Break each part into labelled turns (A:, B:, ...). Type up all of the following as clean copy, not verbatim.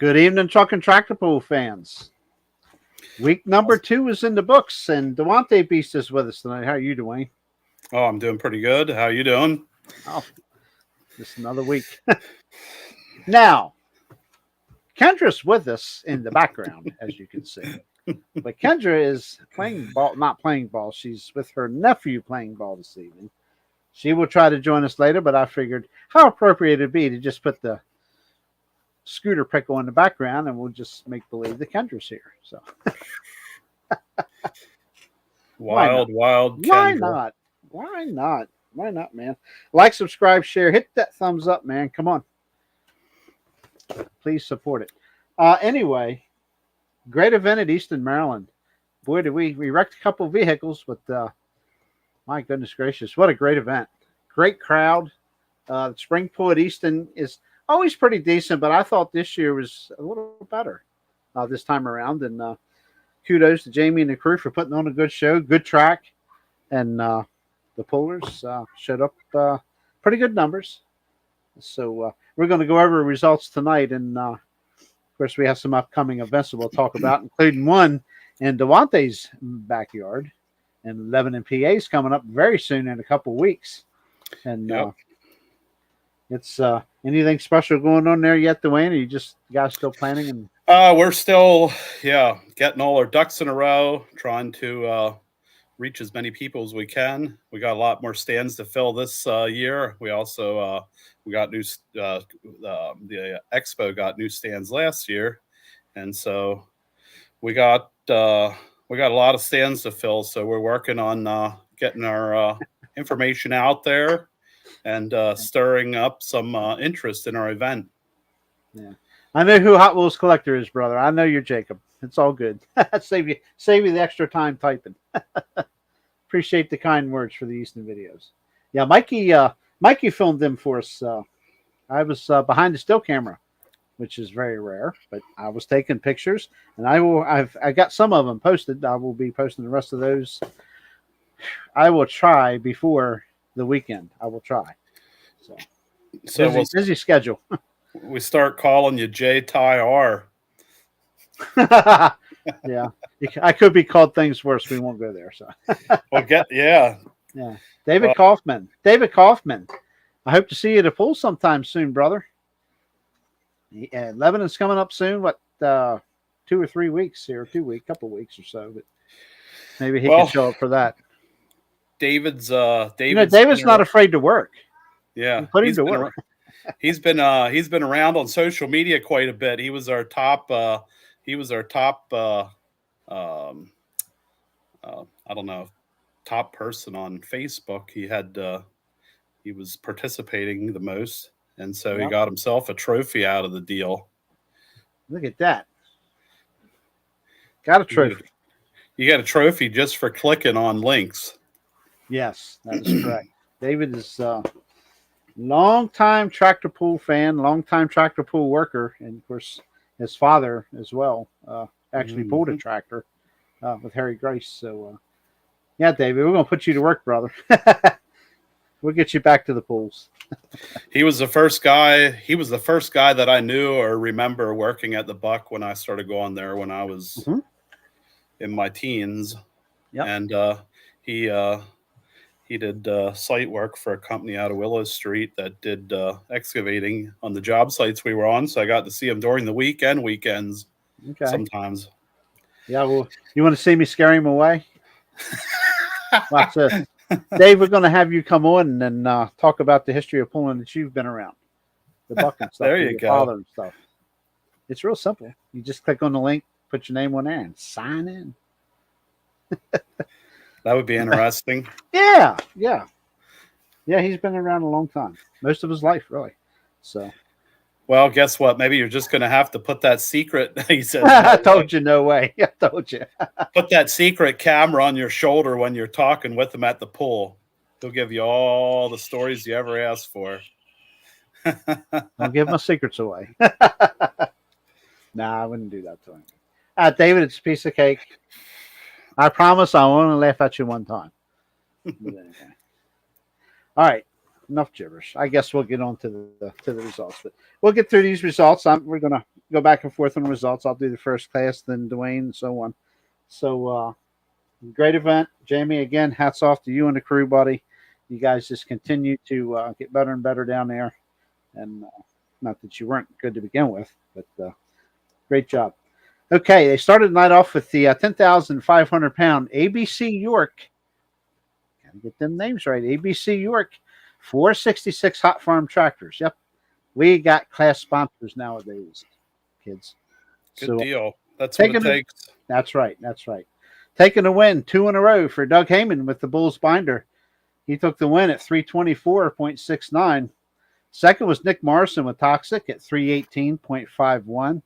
A: Good evening, Truck and Tractor Pool fans. Week number 2 is in the books, and Duante Beast is with us tonight. How are you, Dwayne?
B: Oh, I'm doing pretty good. How are you doing?
A: Oh, just another week. Now, Kendra's with us in the background, as you can see. But Kendra is playing ball, not playing ball. She's with her nephew playing ball this evening. She will try to join us later, but I figured how appropriate it'd be to just put the scooter pickle in the background, and we'll just make believe that Kendra's here. So,
B: wild Kendra.
A: Why not? Why not? Why not, man? Like, subscribe, share, hit that thumbs up, man. Come on, please support it. Anyway, great event at Easton, Maryland. Boy, did we wrecked a couple of vehicles, but my goodness gracious, what a great event! Great crowd. The spring pool at Easton is always pretty decent, but I thought this year was a little better this time around. And kudos to Jamie and the crew for putting on a good show, good track, and the pullers showed up pretty good numbers. So we're going to go over results tonight, and of course we have some upcoming events that we'll talk about, including one in Duante's backyard, and Lebanon, PA's coming up very soon in a couple of weeks. And it's anything special going on there yet, Duane? Are you guys still planning? And
B: we're still, getting all our ducks in a row, trying to reach as many people as we can. We got a lot more stands to fill this year. We also we got new. The expo got new stands last year, and so we got a lot of stands to fill. So we're working on getting our information out there and stirring up some interest in our event.
A: Yeah, I know who Hot Wheels Collector is, brother. I know you're Jacob. It's all good. save you the extra time typing. Appreciate the kind words for the Easton videos. Yeah, Mikey filmed them for us. I was behind the still camera, which is very rare, but I was taking pictures, and I got some of them posted. I will be posting the rest of those. I will try before the weekend. I will try. So busy schedule.
B: We start calling you J Ty R.
A: Yeah, I could be called things worse. We won't go there. So
B: yeah.
A: David Kaufman. I hope to see you at a pool sometime soon, brother. Yeah, Lebanon's coming up soon. What 2 or 3 weeks here? Couple of weeks or so. But maybe he can show up for that.
B: David's
A: not afraid to work.
B: Yeah,
A: put him to work.
B: He's been around on social media quite a bit. He was our top. I don't know, top person on Facebook. He was participating the most, and so he got himself a trophy out of the deal.
A: Look at that! Got a trophy.
B: You got a trophy just for clicking on links.
A: Yes, that is correct. David is long-time tractor pool fan, long-time tractor pool worker, and of course his father as well actually pulled a tractor with Harry Grace. So yeah, David, we're going to put you to work, brother. We'll get you back to the pools.
B: He was the first guy that I knew or remember working at the Buck when I started going there when I was in my teens.
A: Yep.
B: And he did site work for a company out of Willow Street that did excavating on the job sites we were on. So I got to see him during the weekends sometimes. Yeah,
A: well, you want to see me scare him away? Watch this. Dave, we're going to have you come on and talk about the history of pulling that you've been around. The Buck and stuff.
B: There you go.
A: Father and stuff. It's real simple. You just click on the link, put your name on there, and sign in.
B: That would be interesting.
A: Yeah. He's been around a long time, most of his life, really. So,
B: well, guess what? Maybe you're just going to have to put that secret. He says,
A: "I told you, no way." I told you.
B: Put that secret camera on your shoulder when you're talking with him at the pool. He'll give you all the stories you ever asked for.
A: Don't give my secrets away. Nah, I wouldn't do that to him. David, it's a piece of cake. I promise I will only laugh at you one time. All right. enough gibberish. I guess we'll get on to the results, but we'll get through these results. We're gonna go back and forth on the results. I'll do the first class, then Dwayne, and so on. So great event, Jamie. Again, hats off to you and the crew, buddy. You guys just continue to get better and better down there, and not that you weren't good to begin with, but great job. Okay, they started the night off with the 10,500-pound ABC York. Gotta get them names right. ABC York 466 hot farm tractors. Yep, we got class sponsors nowadays, kids.
B: Good deal. That's what it takes.
A: That's right. That's right. Taking a win 2 in a row for Doug Heyman with the Bulls binder. He took the win at 324.69. Second was Nick Morrison with Toxic at 318.51.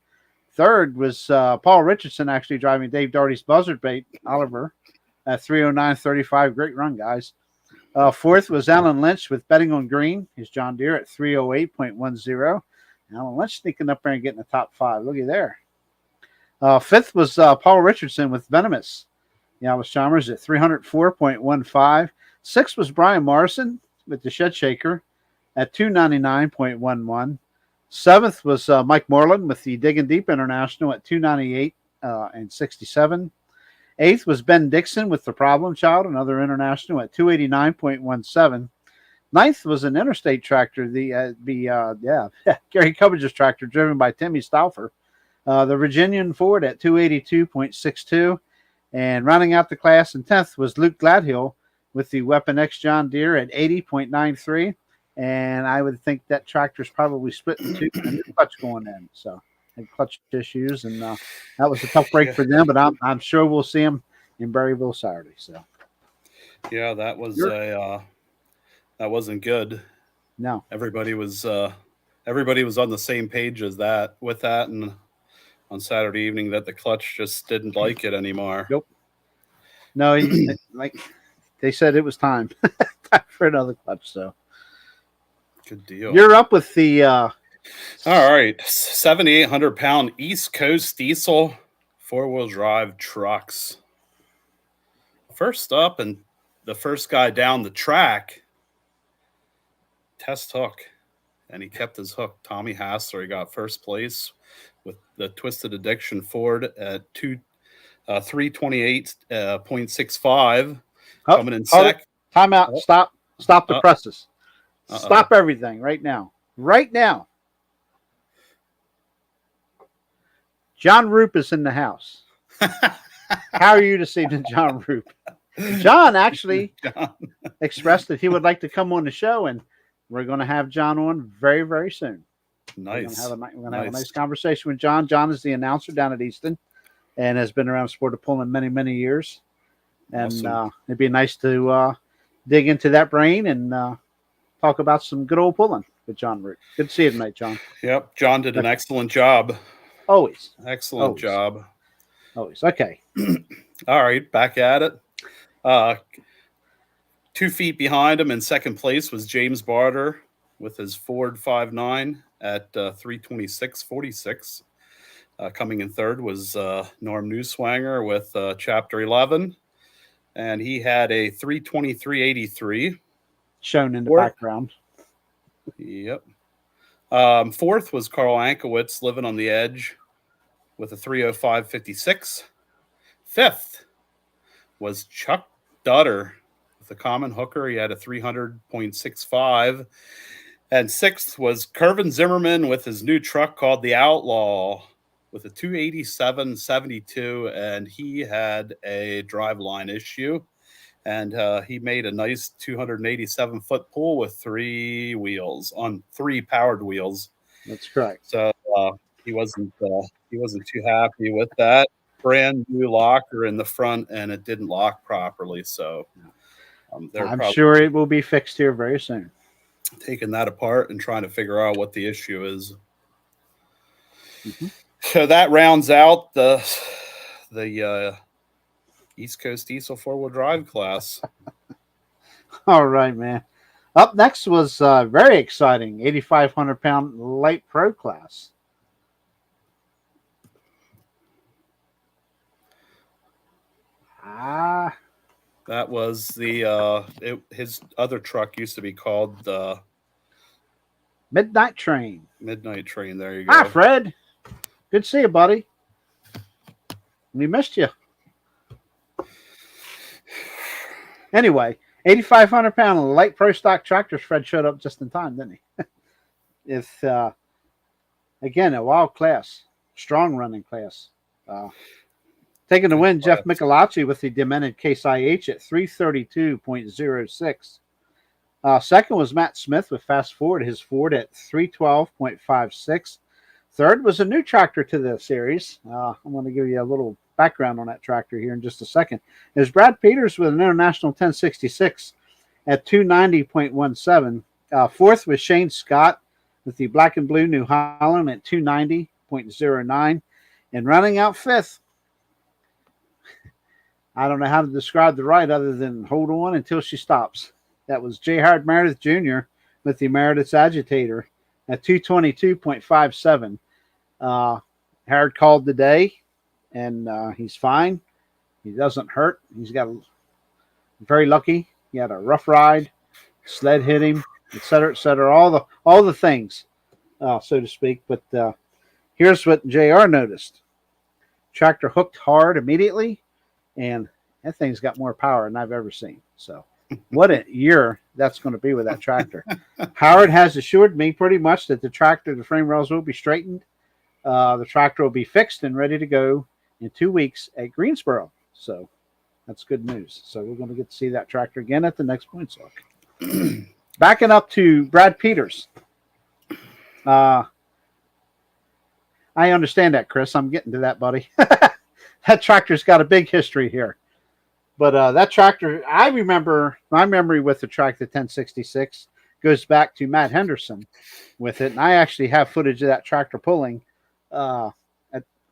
A: Third was Paul Richardson, actually driving Dave Doherty's buzzard bait, Oliver, at 309.35. Great run, guys. Fourth was Alan Lynch with Betting on Green, his John Deere, at 308.10. Alan Lynch sneaking up there and getting the top 5. Looky there. Fifth was Paul Richardson with Venomous, Yalis Chalmers, at 304.15. Sixth was Brian Morrison with the Shed Shaker at 299.11. Seventh was Mike Moreland with the Digging Deep International at 298 and 67. Eighth was Ben Dixon with the Problem Child, another international, at 289.17. Ninth was an Interstate tractor, Gary Coverage's tractor, driven by Timmy Stauffer. The Virginian Ford at 282.62. And rounding out the class in 10th was Luke Gladhill with the Weapon X John Deere at 80.93. And I would think that tractor's probably split in two and the clutch going in. So had clutch issues, and that was a tough break for them. But I'm sure we'll see them in Berryville Saturday. So
B: yeah, that was that wasn't good.
A: No,
B: everybody was on the same page with that, and on Saturday evening that the clutch just didn't like it anymore.
A: Nope. No, like they said, it was time for another clutch. So.
B: Good deal.
A: You're up with the
B: all right, 7,800-pound East Coast diesel 4-wheel drive trucks. First up, and the first guy down the track, test hook, and he kept his hook. Tommy Hassler, he got first place with the Twisted Addiction Ford at 328.65. Coming in second.
A: Time out. Stop the presses. Stop everything right now. Right now. John Roop is in the house. How are you this evening, John Roop? John actually expressed that he would like to come on the show, and we're going to have John on very, very soon.
B: Nice.
A: We're going to have a nice conversation with John. John is the announcer down at Easton and has been around the sport of pulling many, many years. And awesome. It'd be nice to dig into that brain and talk about some good old pulling with John Root. Good to see you tonight, John.
B: Yep. John did an excellent job.
A: Always.
B: Excellent job.
A: Always. Okay.
B: All right. Back at it. 2 feet behind him in second place was James Barter with his Ford 5.9 at 326.46. Coming in third was Norm Newswanger with Chapter 11. And he had a 323.83.
A: Shown in the background.
B: Yep. Fourth was Carl Ankowitz, Living on the Edge, with a 305.56. Fifth was Chuck Dutter with a common hooker. He had a 300.65. And sixth was Kervin Zimmerman with his new truck called the Outlaw with a 287.72. And he had a driveline issue. And he made a nice 287-foot pull with 3 powered wheels.
A: That's correct.
B: So he wasn't too happy with that. Brand new locker in the front, and it didn't lock properly. So
A: I'm sure it will be fixed here very soon.
B: Taking that apart and trying to figure out what the issue is.
A: Mm-hmm.
B: So that rounds out the East Coast Diesel 4-wheel drive class.
A: All right, man. Up next was very exciting 8,500-pound light pro class.
B: That was the his other truck used to be called the
A: Midnight Train.
B: Midnight Train. There you
A: Hi,
B: go.
A: Fred. Good to see you, buddy. We missed you. Anyway, 8,500 pound light pro stock tractors. Fred showed up just in time, didn't he? It's again a wild class, strong running class. Taking the win, Jeff Michelacci with the demented Case IH at 332.06. Second was Matt Smith with Fast Forward, his Ford at 312.56. Third was a new tractor to the series. I'm going to give you a little background on that tractor here in just a second. There's Brad Peters with an International 1066 at 290.17. Fourth was Shane Scott with the Black and Blue New Holland at 290.09. And running out fifth, I don't know how to describe the ride other than hold on until she stops. That was J. Howard Meredith Jr. with the Meredith's Agitator at 222.57. Howard called today, and he's fine. He doesn't hurt. He's got very lucky. He had a rough ride, sled hit him, et cetera, all the things, so to speak. But here's what JR noticed. Tractor hooked hard immediately, and that thing's got more power than I've ever seen. So what a year that's going to be with that tractor. Howard has assured me pretty much that the frame rails will be straightened. The tractor will be fixed and ready to go in 2 weeks at Greensboro. So that's good news. So we're going to get to see that tractor again at the next point sock. Backing up to Brad Peters. I understand that, Chris. I'm getting to that, buddy. That tractor's got a big history here. But that tractor, I remember my memory with the tractor 1066 goes back to Matt Henderson with it. And I actually have footage of that tractor pulling at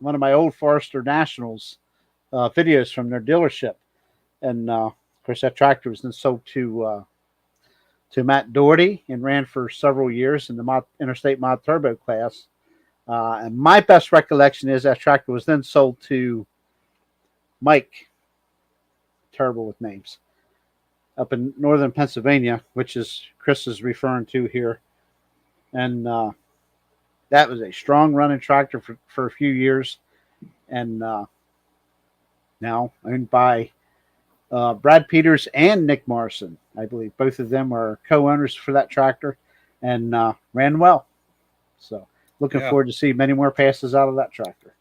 A: one of my old Forester Nationals videos from their dealership. And of course, that tractor was then sold to Matt Doherty and ran for several years in the Interstate Mod Turbo class. And my best recollection is that tractor was then sold to Mike, terrible with names, up in northern Pennsylvania, which is Chris is referring to here. And that was a strong running tractor for a few years. And now owned by Brad Peters and Nick Morrison, I believe. Both of them are co-owners for that tractor and ran well. So looking forward to see many more passes out of that tractor.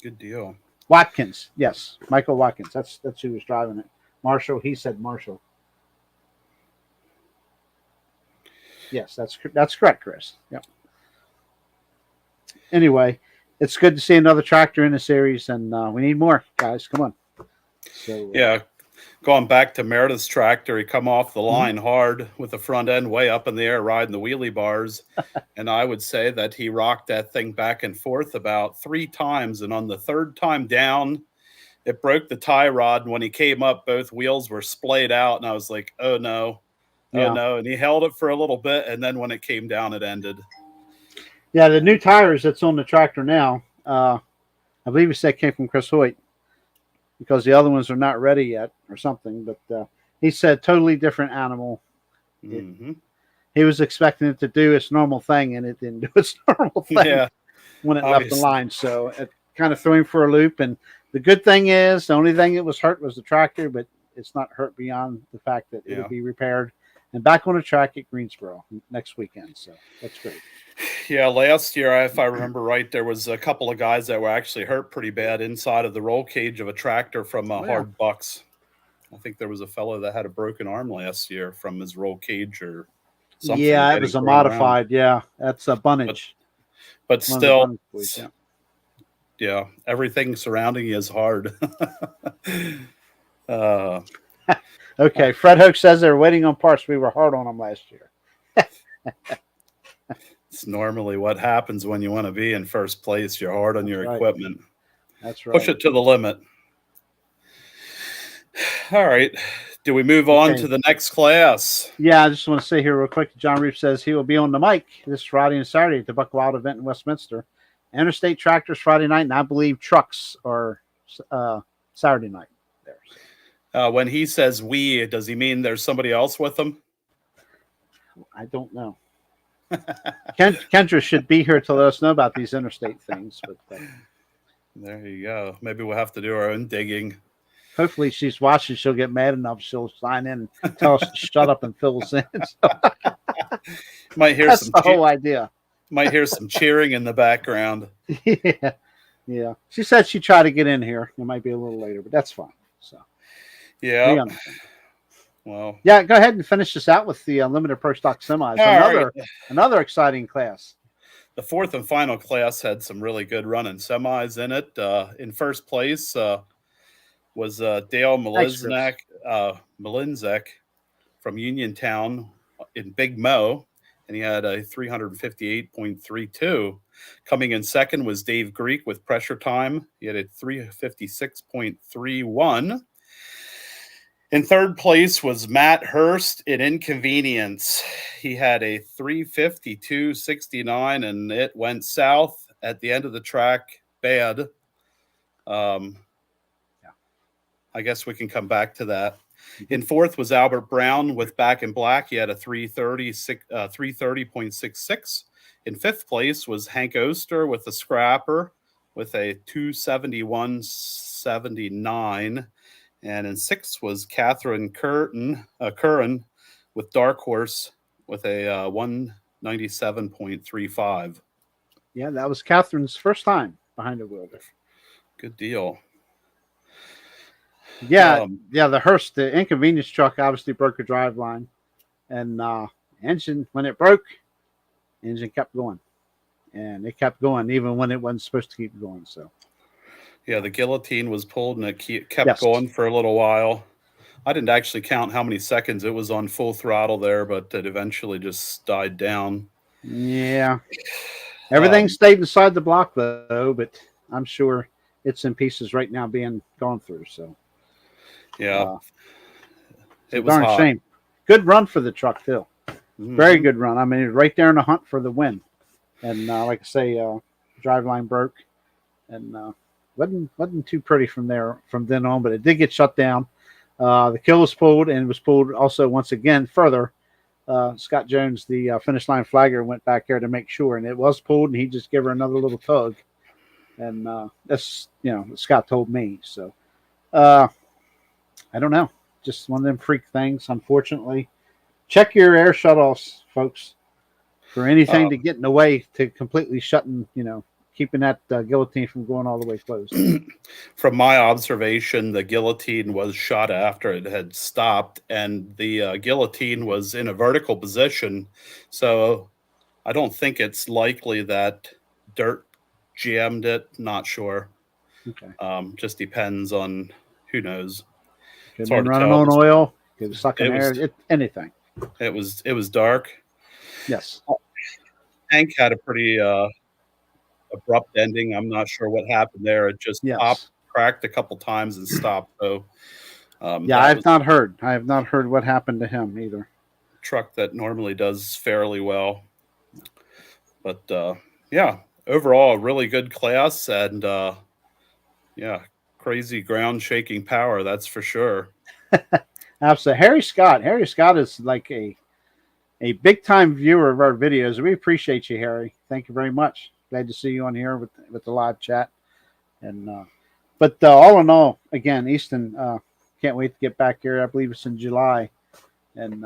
B: Good deal.
A: Watkins, yes, Michael Watkins. That's who was driving it. Marshall, he said Marshall. Yes, that's correct, Chris. Yep. Anyway, it's good to see another tractor in the series, and we need more, guys. Come on. So
B: going back to Meredith's tractor, he come off the line hard with the front end way up in the air, riding the wheelie bars. And I would say that he rocked that thing back and forth about 3 times. And on the third time down, it broke the tie rod. And when he came up, both wheels were splayed out. And I was like, oh, no. Oh, no. And he held it for a little bit. And then when it came down, it ended.
A: Yeah, the new tires that's on the tractor now, I believe you said came from Chris Hoyt, because the other ones are not ready yet or something. But he said totally different animal. He was expecting it to do its normal thing, and it didn't do its normal thing when it left the line. So it kind of threw him for a loop. And the good thing is, the only thing that was hurt was the tractor, but it's not hurt beyond the fact that it'll be repaired and back on the track at Greensboro next weekend. So that's great.
B: Yeah, last year, if I remember right, there was a couple of guys that were actually hurt pretty bad inside of the roll cage of a tractor from Hard Bucks. I think there was a fellow that had a broken arm last year from his roll cage or something.
A: Yeah, it was a modified. Yeah, that's a bunnage.
B: But still, everything surrounding you is hard.
A: Okay, Fred Hoke says they're waiting on parts. We were hard on them last year.
B: It's normally what happens when you want to be in first place. You're hard on your equipment.
A: That's right.
B: Push it to the limit. All right. Do we move on to the next class?
A: Yeah, I just want to say here real quick. John Reef says he will be on the mic this Friday and Saturday at the Buck Wild event in Westminster. Interstate tractors Friday night, and I believe trucks are Saturday night there.
B: When he says we, does he mean there's somebody else with him?
A: I don't know. Kendra should be here to let us know about these interstate things, but
B: There you go. Maybe we'll have to do our own digging.
A: hopefully she's watching. She'll get mad enough. She'll sign in and tell us to shut up and fill us in. So
B: Might hear
A: that's
B: some
A: the whole idea.
B: might hear some cheering in the background.
A: Yeah. Yeah. She said she'd try to get in here. It might be a little later, but that's fine. So
B: Yeah. Well.
A: Yeah, go ahead and finish this out with the limited pro stock semis. Another exciting class.
B: The fourth and final class had some really good running semis in it. In first place was Dale Malinzek from Uniontown in Big Mo, and he had a 358.32. Coming in second was Dave Greek with Pressure Time. He had a 356.31. In third place was Matt Hurst in Inconvenience. He had a 352.69, and it went south at the end of the track bad. I guess we can come back to that. In fourth was Albert Brown with Back in Black. He had a 330.66. In fifth place was Hank Oster with the Scrapper with a 271.79. And in sixth was Catherine Curran with Dark Horse with a 197.35.
A: Yeah, that was Catherine's first time behind the wheel.
B: Good deal.
A: Yeah, the Hearst, the Inconvenience truck obviously broke a drive line. And engine, when it broke, engine kept going. And it kept going even when it wasn't supposed to keep going. So
B: yeah, the guillotine was pulled and it kept going for a little while. I didn't actually count how many seconds it was on full throttle there, but it eventually just died down.
A: Yeah. Everything stayed inside the block, though, but I'm sure it's in pieces right now being gone through. So,
B: yeah.
A: It was a shame. Good run for the truck, too. Mm-hmm. Very good run. I mean, right there in the hunt for the win. And like I say, driveline broke. And wasn't too pretty from then on, but it did get shut down. The kill was pulled, and it was pulled also once again further. Scott Jones, the finish line flagger, went back there to make sure, and it was pulled, and he just gave her another little tug. And that's Scott told me. So I don't know, just one of them freak things. Unfortunately, check your air shutoffs, folks, for anything to get in the way to completely shutting, keeping that guillotine from going all the way closed.
B: From my observation, the guillotine was shot after it had stopped, and the guillotine was in a vertical position. So I don't think it's likely that dirt jammed it. Not sure.
A: Okay.
B: Just depends on who knows.
A: Could have been running on oil. Could have sucking air. Anything.
B: It was dark.
A: Yes.
B: Hank had a pretty abrupt ending. I'm not sure what happened there. It just popped, cracked a couple times and stopped. So
A: I have not heard. I have not heard what happened to him either.
B: Truck that normally does fairly well. But overall a really good class, and crazy ground shaking power, that's for sure.
A: Absolutely. Harry Scott is like a big time viewer of our videos. We appreciate you, Harry. Thank you very much. Glad to see you on here with the live chat. And but all in all, again, Easton, can't wait to get back here. I believe it's in July. And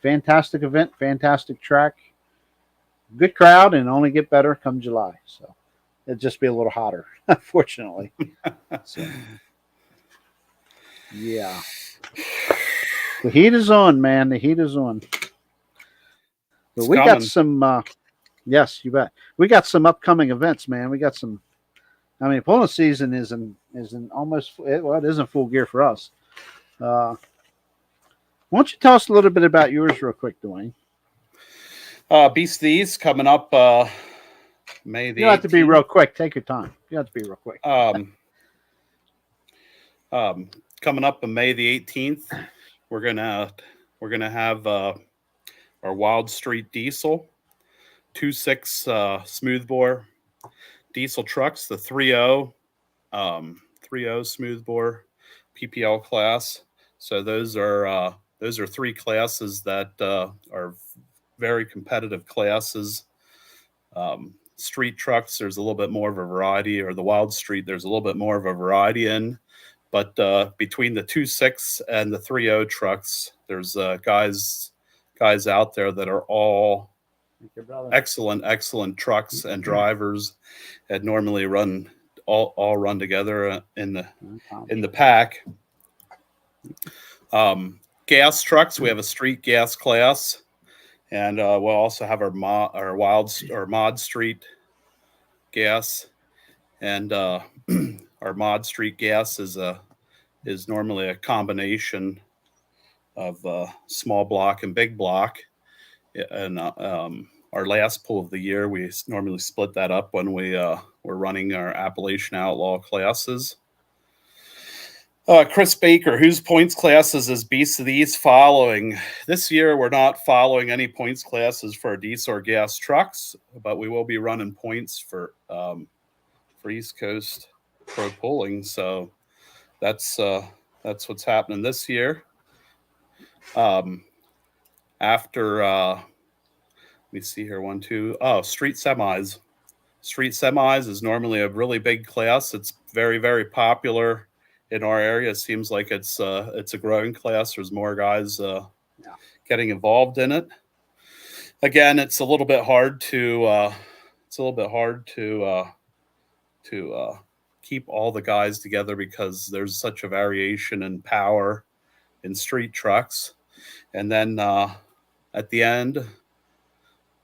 A: fantastic event, fantastic track, good crowd, and only get better come July. So it'll just be a little hotter, unfortunately. So, yeah. The heat is on, man. The heat is on. But we got some yes, you bet. We got some upcoming events, man. We got some. I mean, pulling season is in almost, well, it isn't full gear for us. Why don't you tell us a little bit about yours real quick, Dwayne?
B: Beast of the East coming up May the 18th.
A: You have to be real quick. Take your time. You have to be real quick.
B: Coming up on May the 18th, we're gonna have our Wild Street Diesel 2.6 smoothbore diesel trucks, the 3.0 smoothbore PPL class. So those are three classes that are very competitive classes. Street trucks, there's a little bit more of a variety, or the wild street, there's a little bit more of a variety in. But between the 2.6 and the 3.0 trucks, there's guys out there that are all excellent trucks and drivers, and normally all run together in the pack. Gas trucks, we have a street gas class, and we'll also have our mod street gas, and our mod street gas is normally a combination of small block and big block. And our last pool of the year, we normally split that up when we're running our Appalachian Outlaw classes. Chris Baker, whose points classes is Beast of the East following? This year, we're not following any points classes for diesel or gas trucks, but we will be running points for East Coast Pro Pulling. So that's what's happening this year. After let me see here, street semis. Street semis is normally a really big class. It's very, very popular in our area. It seems like it's a growing class. There's more guys getting involved in it. Again, it's a little bit hard to keep all the guys together because there's such a variation in power in street trucks. And then at the end,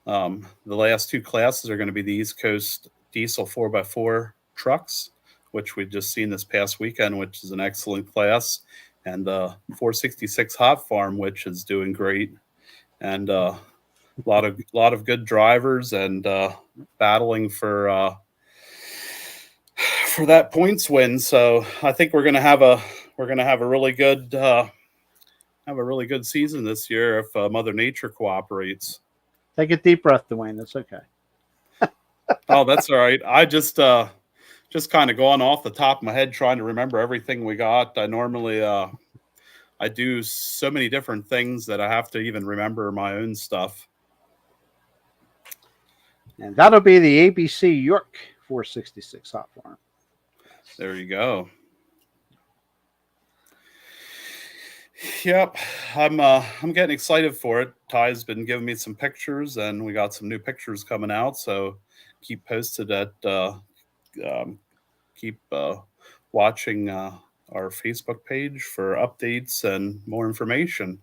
B: the last two classes are going to be the East Coast Diesel 4x4 trucks, which we've just seen this past weekend, which is an excellent class, and 466 Hot Farm, which is doing great, and a lot of good drivers and battling for that points win. So I think we're gonna have a really good season this year if Mother Nature cooperates.
A: Take a deep breath, Dwayne. That's okay.
B: Oh, that's all right. I just kind of going off the top of my head, trying to remember everything we got. I normally I do so many different things that I have to even remember my own stuff.
A: And that'll be the ABC York 466 Hot Farm.
B: There you go. Yep, I'm getting excited for it. Ty's been giving me some pictures, and we got some new pictures coming out. So keep posted at keep watching our Facebook page for updates and more information.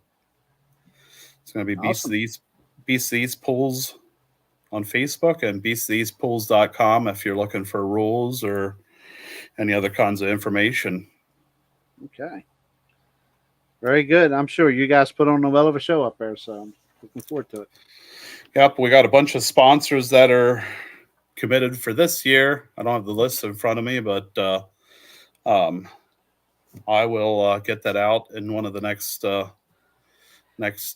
B: It's going to be
A: Awesome.
B: Beast of the East Pools on Facebook and beastoftheeastpools.com if you're looking for rules or any other kinds of information.
A: Okay. Very good. I'm sure you guys put on a well of a show up there, so I'm looking forward to it.
B: Yep, we got a bunch of sponsors that are committed for this year. I don't have the list in front of me, but I will get that out in one of the next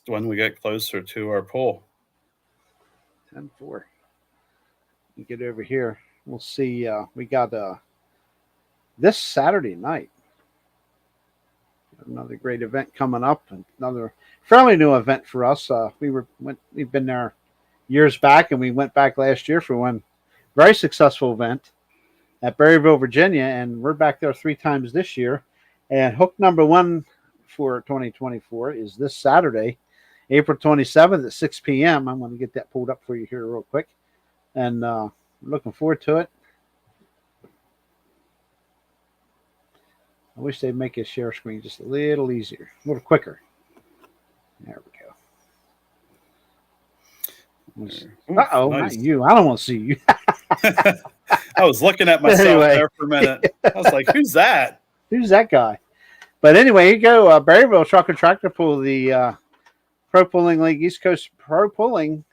B: when we get closer to our pool.
A: 10-4. Get over here. We'll see. We got this Saturday night another great event coming up, and another fairly new event for us. We've been there years back, and we went back last year for one very successful event at Berryville, Virginia, and we're back there 3 times this year. And hook number 1 for 2024 is this Saturday, April 27th at 6 p.m. I'm going to get that pulled up for you here real quick, and looking forward to it. I wish they'd make a share screen just a little easier, a little quicker. There we go. Uh-oh, nice. Not you. I don't want to see you.
B: I was looking at myself there for a minute. I was like, who's that?
A: Who's that guy? But anyway, here you go. Berryville Truck and Tractor Pool, the Pro Pulling League East Coast Pro Pulling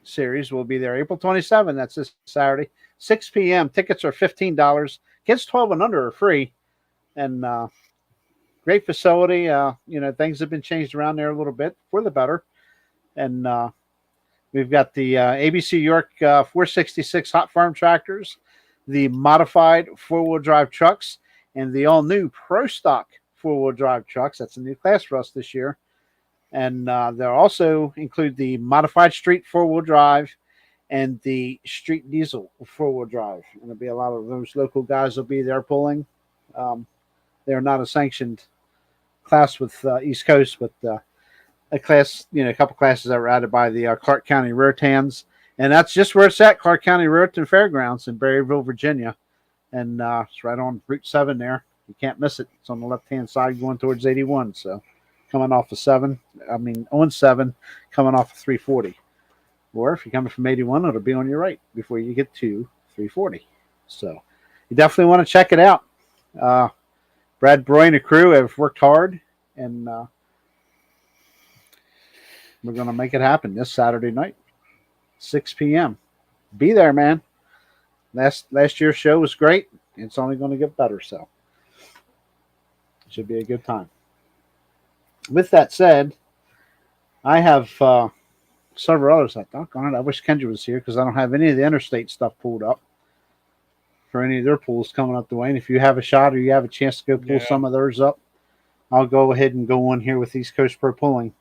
A: series will be there April 27th. That's this Saturday, 6 p.m. Tickets are $15. Kids 12 and under are free, and great facility. Things have been changed around there a little bit for the better. And we've got the ABC York 466 Hot Farm tractors, the modified 4-wheel drive trucks, and the all-new Pro Stock four-wheel drive trucks. That's a new class for us this year. And they'll also include the modified street four-wheel drive and the street diesel four-wheel drive. And there'll be a lot of those local guys will be there pulling. They're not a sanctioned class with East Coast, but a class, a couple classes that were added by the Clark County Rotans. And that's just where it's at, Clark County Rotan Fairgrounds in Berryville, Virginia. And it's right on Route 7 there. You can't miss it. It's on the left-hand side going towards 81. So coming off of 7, on 7, coming off of 340. Or if you're coming from 81, it'll be on your right before you get to 340. So you definitely want to check it out. Brad Broy and the crew have worked hard, and we're going to make it happen this Saturday night, 6 p.m. Be there, man. Last year's show was great. It's only going to get better, so it should be a good time. With that said, I have several others. I wish Kendra was here because I don't have any of the Interstate stuff pulled up for any of their pools coming up, Duane. If you have a shot or you have a chance to go pull some of theirs up, I'll go ahead and go on here with East Coast Pro Pulling.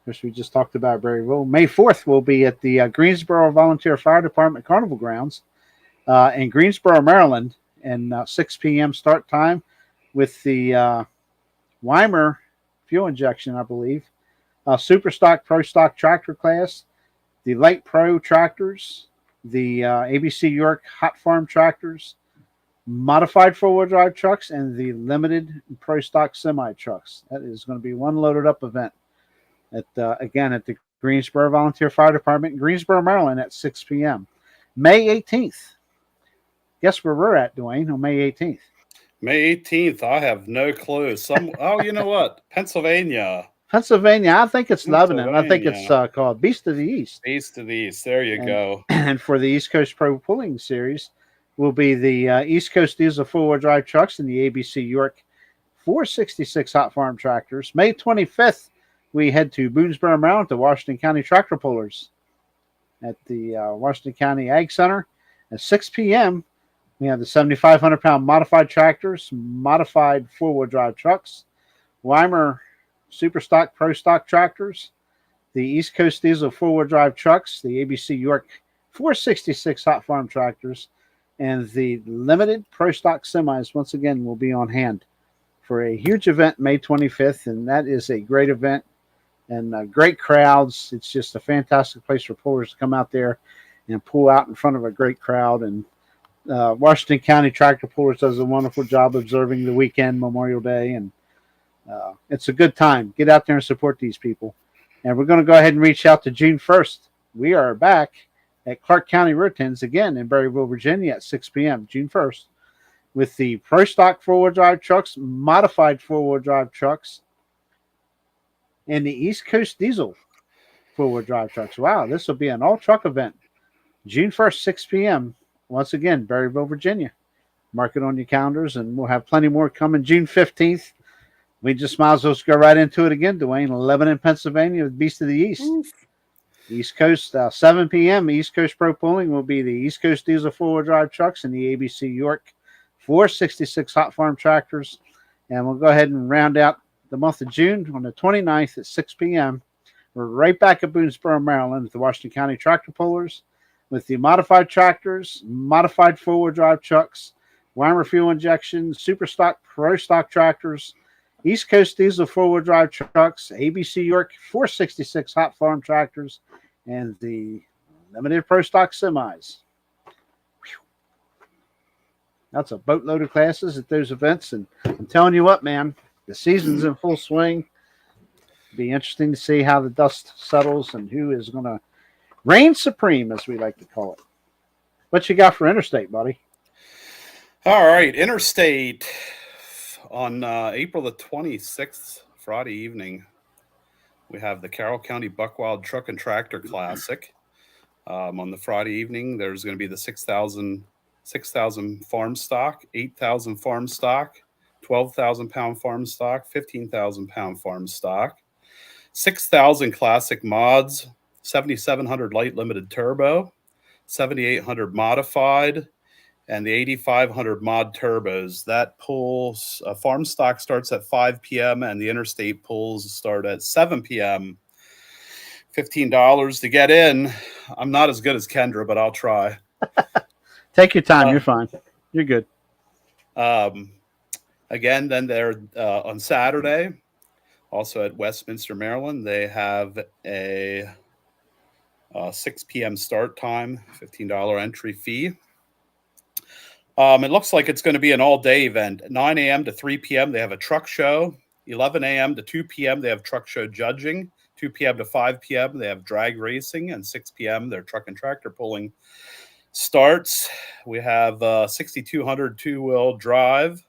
A: Which we just talked about very well. May 4th will be at the Greensboro Volunteer Fire Department Carnival Grounds in Greensboro, Maryland, and 6 p.m. start time with the Weimer fuel injection, I believe. Super Stock, Pro Stock tractor class, the Light Pro tractors, the ABC York Hot Farm tractors, modified four-wheel drive trucks, and the limited Pro Stock semi trucks. That is going to be one loaded up event. Again, at the Greensboro Volunteer Fire Department in Greensboro, Maryland at 6 p.m. May 18th. Guess where we're at, Duane, on May 18th?
B: May 18th. I have no clue. You know what? Pennsylvania.
A: I think it's Lebanon. I think it's called Beast of the East.
B: Beast of the East. There you go.
A: And for the East Coast Pro Pulling Series will be the East Coast Diesel four-wheel drive trucks and the ABC York 466 Hot Farm tractors. May 25th. We head to Boonesboro, Maryland, to Washington County Tractor Pullers at the Washington County Ag Center. At 6 p.m., we have the 7,500-pound modified tractors, modified four-wheel drive trucks, Weimer Super Stock, Pro Stock tractors, the East Coast Diesel four-wheel drive trucks, the ABC York 466 Hot Farm tractors, and the limited Pro Stock semis, once again, will be on hand for a huge event May 25th, and that is a great event. And great crowds. It's just a fantastic place for pullers to come out there and pull out in front of a great crowd. And Washington County Tractor Pullers does a wonderful job observing the weekend, Memorial Day. And it's a good time. Get out there and support these people. And we're going to go ahead and reach out to June 1st. We are back at Clark County Rotans again in Berryville, Virginia at 6 p.m. June 1st with the Pro Stock four-wheel drive trucks, modified four-wheel drive trucks, and the East Coast Diesel four-wheel drive trucks. Wow, this will be an all-truck event. June 1st, 6 p.m. Once again, Berryville, Virginia. Mark it on your calendars, and we'll have plenty more coming. June 15th, we just might as well go right into it again, Duane. Lebanon, Pennsylvania with Beast of the East. Oof. East Coast, 7 p.m. East Coast Pro Pulling will be the East Coast Diesel four-wheel drive trucks and the ABC York 466 Hot Farm tractors. And we'll go ahead and round out the month of June on the 29th at 6 p.m. We're right back at Boonesboro, Maryland at the Washington County Tractor Pullers with the modified tractors, modified four-wheel drive trucks, Weimer fuel injection, Super Stock, Pro Stock tractors, East Coast Diesel four-wheel drive trucks, ABC York 466 Hot Farm tractors, and the limited Pro Stock semis. Whew. That's a boatload of classes at those events, and I'm telling you what, man, the season's in full swing. It'll be interesting to see how the dust settles and who is going to reign supreme, as we like to call it. What you got for Interstate, buddy?
B: All right, Interstate on April the 26th, Friday evening. We have the Carroll County Buckwild Truck and Tractor Classic. On the Friday evening, there's going to be the 6,000 farm stock, 8,000 farm stock, 12,000 pound farm stock, 15,000 pound farm stock, 6,000 classic mods, 7,700 light limited turbo, 7,800 modified, and the 8500 mod turbos. That pulls, farm stock starts at 5 p.m. and the Interstate pulls start at 7 p.m. $15 to get in. I'm not as good as Kendra, but I'll try.
A: Take your time. You're fine. You're good.
B: Again, then they're on Saturday, also at Westminster, Maryland. They have a 6 p.m. start time, $15 entry fee. It looks like it's going to be an all-day event. 9 a.m. to 3 p.m. they have a truck show. 11 a.m. to 2 p.m. they have truck show judging. 2 p.m. to 5 p.m. they have drag racing, and 6 p.m. their truck and tractor pulling starts. We have 6,200 two-wheel drive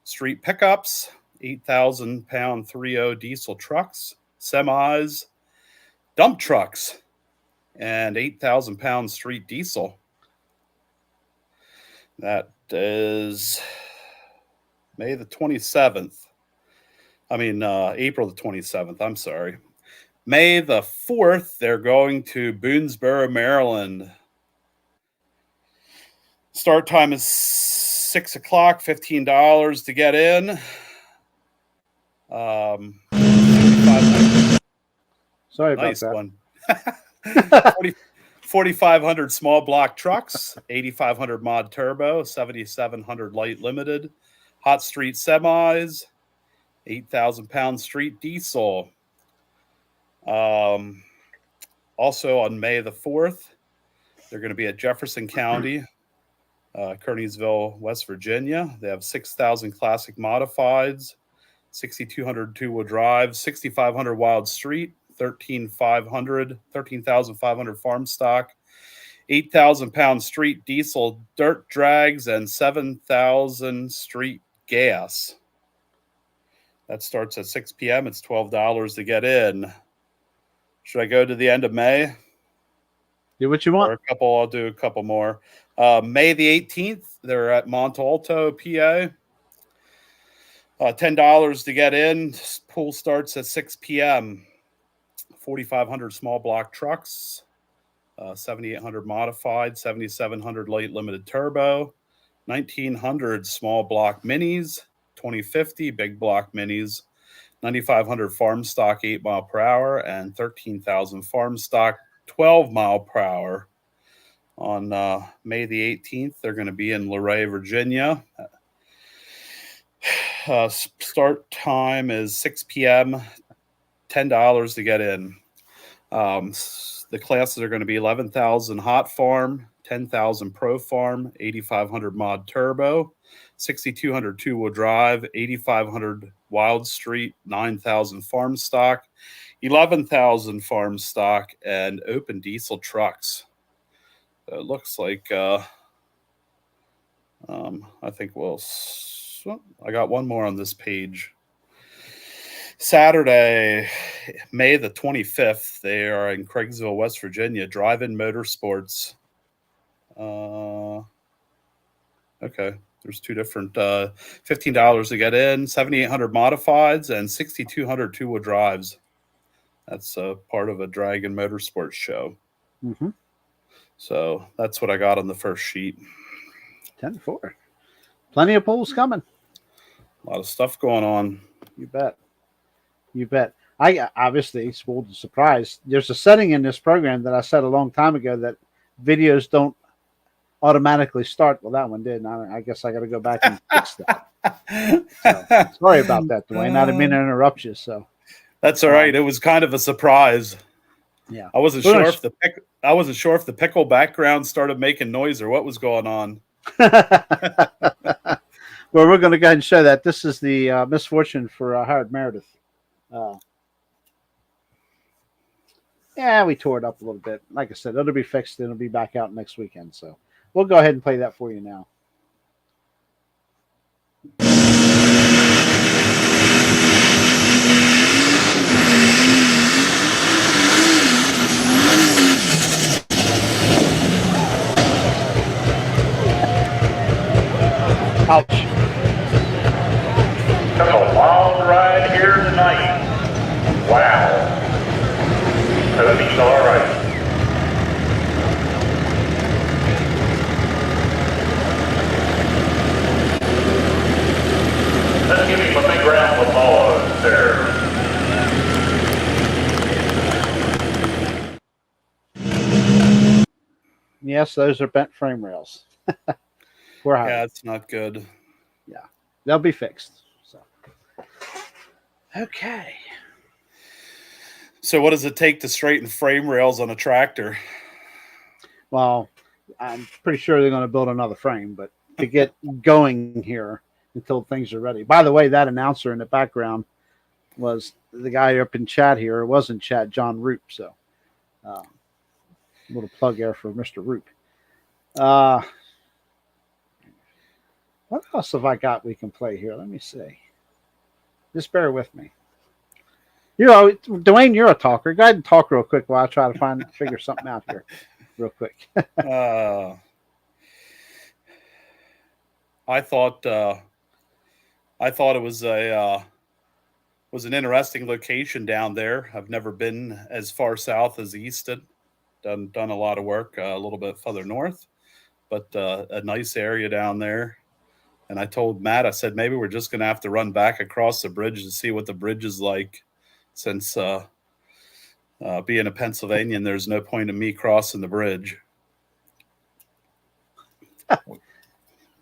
B: street pickups, 8,000-pound 3.0 diesel trucks, semis, dump trucks, and 8,000-pound street diesel. That is May the 27th. April the 27th. I'm sorry. May the 4th, they're going to Boonesboro, Maryland. Start time is 6 o'clock, $15 to get in.
A: Sorry about
B: nice
A: that.
B: One. 4,500 small block trucks, 8,500 mod turbo, 7,700 light limited, hot street semis, 8,000-pound street diesel. Also on May the 4th, they're going to be at Jefferson County, Kearneysville, West Virginia. They have 6,000 classic modifieds, 6,200 two-wheel drive, 6,500 wild street, 13,500 farm stock, 8,000-pound street diesel dirt drags, and 7,000 street gas. That starts at 6 p.m. It's $12 to get in. Should I go to the end of May?
A: Do what you want.
B: I'll do a couple more. May the 18th, they're at Montalto, PA. $10 to get in. Pool starts at 6 p.m. 4,500 small block trucks, 7,800 modified, 7,700 light limited turbo, 1,900 small block minis, 2,050 big block minis, 9,500 farm stock 8 mile per hour, and 13,000 farm stock 12 mile per hour. On May the 18th, they're going to be in Luray, Virginia. Start time is 6 p.m., $10 to get in. The classes are going to be 11,000 hot farm, 10,000 pro farm, 8,500 mod turbo, 6,200 two-wheel drive, 8,500 wild street, 9,000 farm stock, 11,000 farm stock, and open diesel trucks. So it looks like I think I got one more on this page. Saturday, May the 25th, they are in Craigsville, West Virginia, Drive-In Motorsports. Okay, there's two different, $15 to get in, 7,800 modifieds, and 6,200 two-wheel drives. That's part of a Dragon Motorsports show.
A: Mm-hmm.
B: So that's what I got on the first sheet.
A: 10-4. Plenty of pools coming.
B: A lot of stuff going on.
A: You bet. You bet. I obviously spoiled the surprise. There's a setting in this program that I set a long time ago that videos don't automatically start. Well, that one did. I guess I got to go back and fix that. So, sorry about that, Dwayne. I didn't mean to interrupt you. So
B: that's all right. It was kind of a surprise.
A: Yeah,
B: I wasn't sure if the pickle background started making noise or what was going on.
A: Well, we're going to go ahead and show that. This is the misfortune for Howard Meredith. Yeah, we tore it up a little bit. Like I said, it'll be fixed. It'll be back out next weekend. So we'll go ahead and play that for you now. Ouch.
C: Took a long ride here tonight. Wow. Hope he's all right.
A: Yes, those are bent frame rails. Poor Howard.
B: Yeah, it's not good.
A: They'll be fixed. So, okay.
B: So what does it take to straighten frame rails on a tractor?
A: Well, I'm pretty sure they're going to build another frame, but to get going here until things are ready. By the way, that announcer in the background was the guy up in chat here. It wasn't chat, John Roop. So, little plug there for Mr. Roop. What else have I got we can play here? Let me see. Just bear with me. You know, Dwayne, you're a talker. Go ahead and talk real quick while I try to figure something out here real quick.
B: I thought it was an interesting location down there. I've never been as far south as Easton. Done a lot of work a little bit further north, but a nice area down there. And I told Matt, I said, maybe we're just going to have to run back across the bridge to see what the bridge is like, since being a Pennsylvanian, there's no point in me crossing the bridge.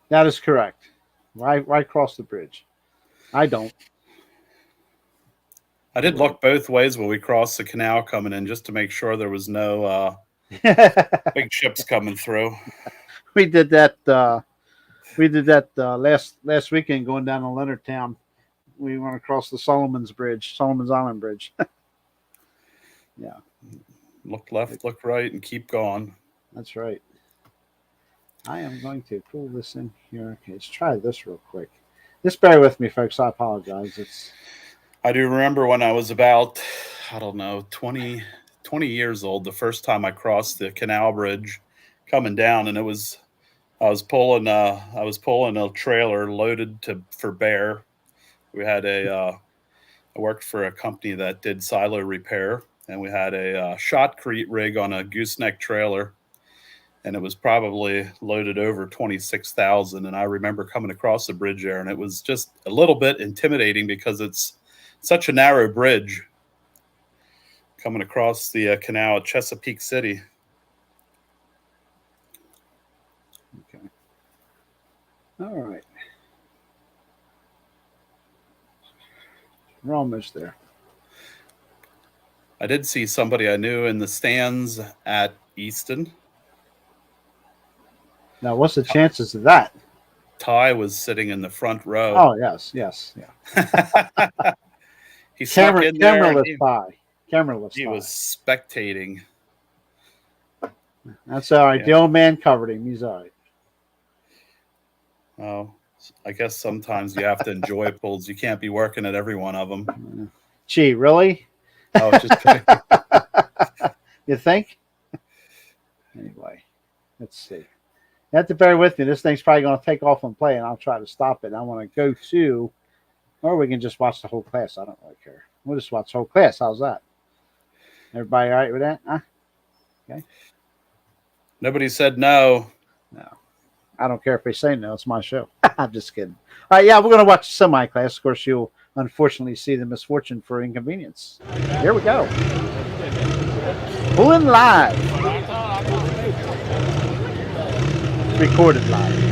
A: That is correct. Why cross the bridge? I don't.
B: I did look both ways when we crossed the canal coming in, just to make sure there was no big ships coming through.
A: We did that. Last weekend going down to Leonardtown. We went across the Solomons Island Bridge. Yeah.
B: Look left, look right, and keep going.
A: That's right. I am going to pull this in here. Okay, let's try this real quick. Just bear with me, folks. I apologize.
B: I do remember when I was about, 20 years old, the first time I crossed the canal bridge coming down, and I was pulling a trailer loaded for bear. We had I worked for a company that did silo repair, and we had a shotcrete rig on a gooseneck trailer, and it was probably loaded over 26,000. And I remember coming across the bridge there, and it was just a little bit intimidating because it's such a narrow bridge coming across the canal at Chesapeake City.
A: Okay. All right. We're almost there.
B: I did see somebody I knew in the stands at Easton.
A: Now, what's the chances of that?
B: Ty was sitting in the front row.
A: Oh, yes, yeah.
B: He snuck in there.
A: Cameraless
B: He
A: Ty.
B: was spectating.
A: That's all right.
B: Yeah.
A: The old man covered him. He's all right.
B: Oh, I guess sometimes you have to enjoy pulls. You can't be working at every one of them.
A: Gee, really?
B: Oh, just kidding.
A: You think? Anyway, let's see. You have to bear with me. This thing's probably going to take off and play, and I'll try to stop it. I want to go to, or we can just watch the whole class. I don't really care. We'll just watch the whole class. How's that? Everybody all right with that? Huh? Okay.
B: Nobody said no.
A: No. I don't care if they say no. It's my show. I'm just kidding. All right, yeah, we're going to watch the semi-class. Of course, you'll unfortunately see the misfortune for inconvenience. Here we go. Pulling live. Recorded live.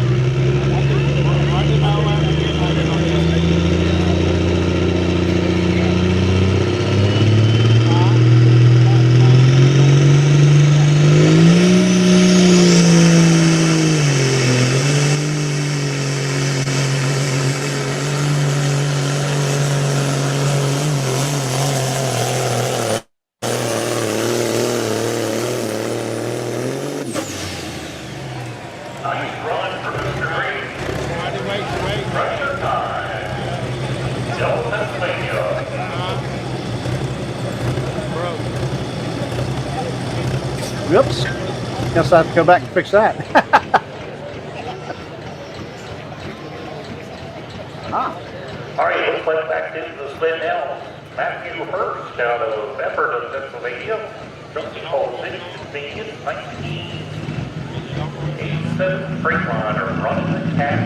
C: Nice run for Mr. Green. Pressure time. Still Pennsylvania.
A: Whoops. Guess I have to go back and fix that.
C: All right, looks like back into the split now. Matthew Hurst out of Pemberton, Pennsylvania. Junkie Hall 6, convenience 1987 Freightliner running the cat.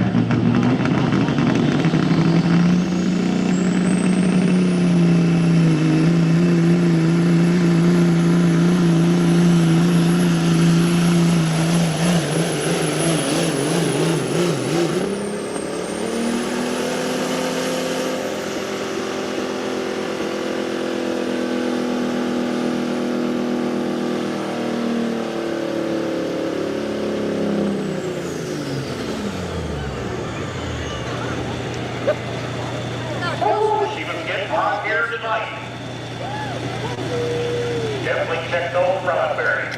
C: definitely checked all the rod bearings.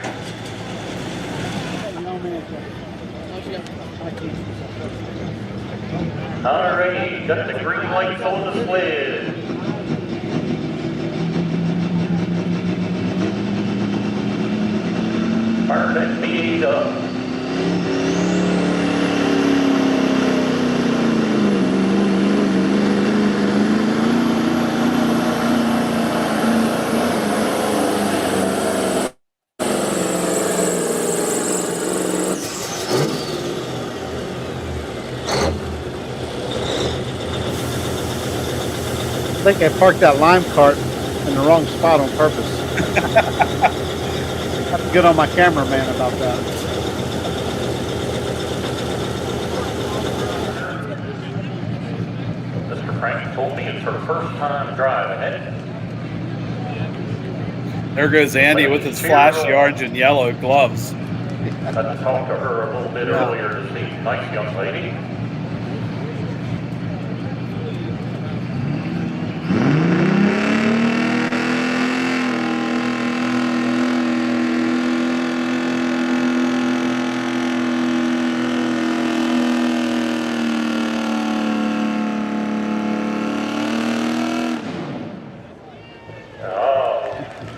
C: Alrighty, got the green lights on the sled. Fire that V8 up.
A: I think I parked that lime cart in the wrong spot on purpose. I have to get on my cameraman about that.
C: Mr. Frank told me it's her first time driving it.
B: There goes Andy with his flashy orange and yellow gloves.
C: I talked to her a little bit earlier this evening. Nice young lady.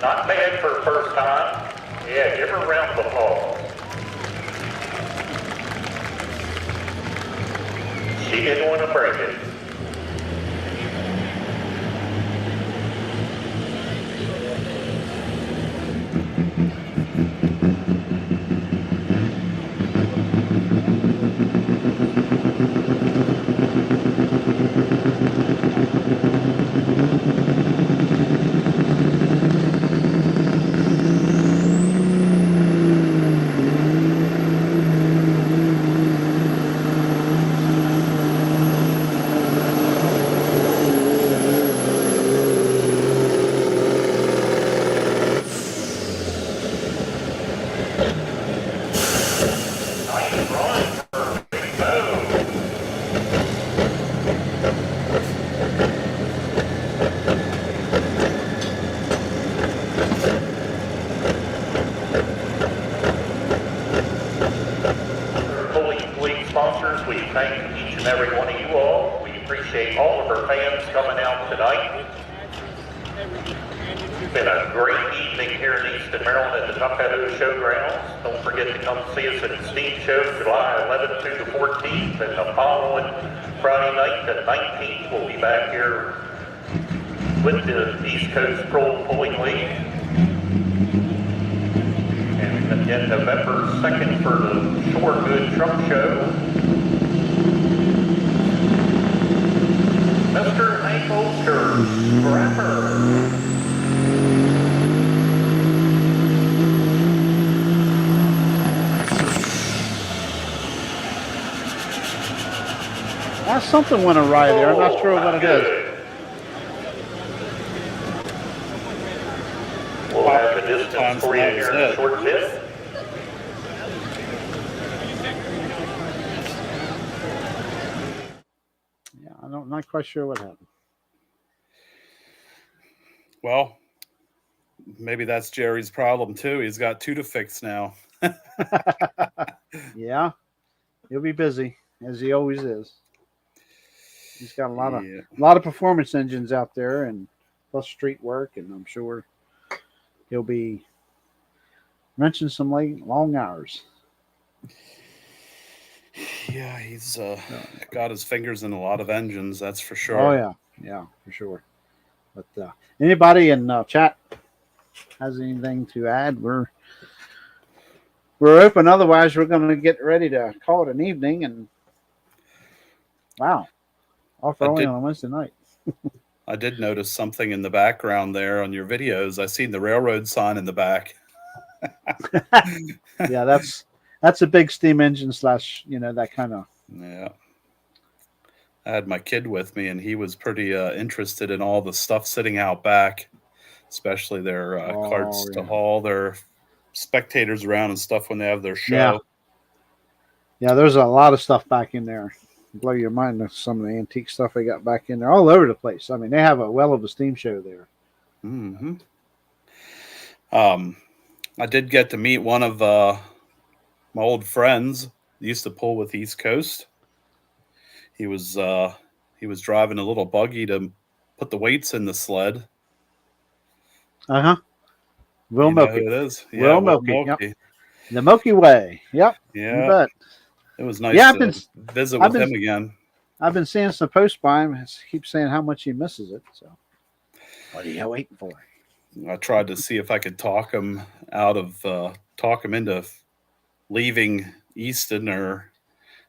C: Not bad for her first time. Yeah, give her a round of applause. She didn't want to break it. Nice run. Perfect move. Fully fleet sponsors, we thank each and every one of you all. We appreciate all of our fans coming out tonight. It's been a great evening here in Easton, Maryland at the Duante Showgrounds. Don't forget to come see us at the Steam Show July 11th through the 14th, and the following Friday night, the 19th, we'll be back here with the East Coast Pro Pulling League. And again, November 2nd for the Shore Good Truck Show. Mr. Hank Olster, scrapper.
A: Something went awry there. I'm not sure what it is.
C: We'll have the distance for you here in a short bit.
A: Yeah, I'm not quite sure what happened.
B: Well, maybe that's Jerry's problem too. He's got two to fix now.
A: Yeah, he'll be busy as he always is. He's got a lot of performance engines out there, and plus street work, and I'm sure he'll be wrenching some long hours.
B: Yeah, he's got his fingers in a lot of engines, that's for sure.
A: Oh yeah, for sure. But anybody in chat has anything to add? We're open. Otherwise, we're going to get ready to call it an evening. And wow, off early on a Wednesday night.
B: I did notice something in the background there on your videos. I seen the railroad sign in the back.
A: Yeah, that's a big steam engine / that kind of.
B: Yeah. I had my kid with me, and he was pretty interested in all the stuff sitting out back, especially their carts to haul their spectators around and stuff when they have their show.
A: Yeah, there's a lot of stuff back in there. Blow your mind with some of the antique stuff they got back in there, all over the place. I mean, they have a well of a steam show there.
B: Mm-hmm. I did get to meet one of my old friends. He used to pull with East Coast. He was driving a little buggy to put the weights in the sled.
A: Uh-huh. Will
B: You know
A: Milky.
B: who it is? Yeah,
A: Will
B: Will
A: Milky. Yep.
B: Milky.
A: The Milky Way. Yep. You
B: Yeah,
A: bet.
B: it was nice
A: Yeah,
B: to visit
A: I've
B: with
A: been
B: him again.
A: I've been seeing some posts by him. He keeps saying how much he misses it. So what are you waiting for?
B: I tried to see if I could talk him into leaving Easton or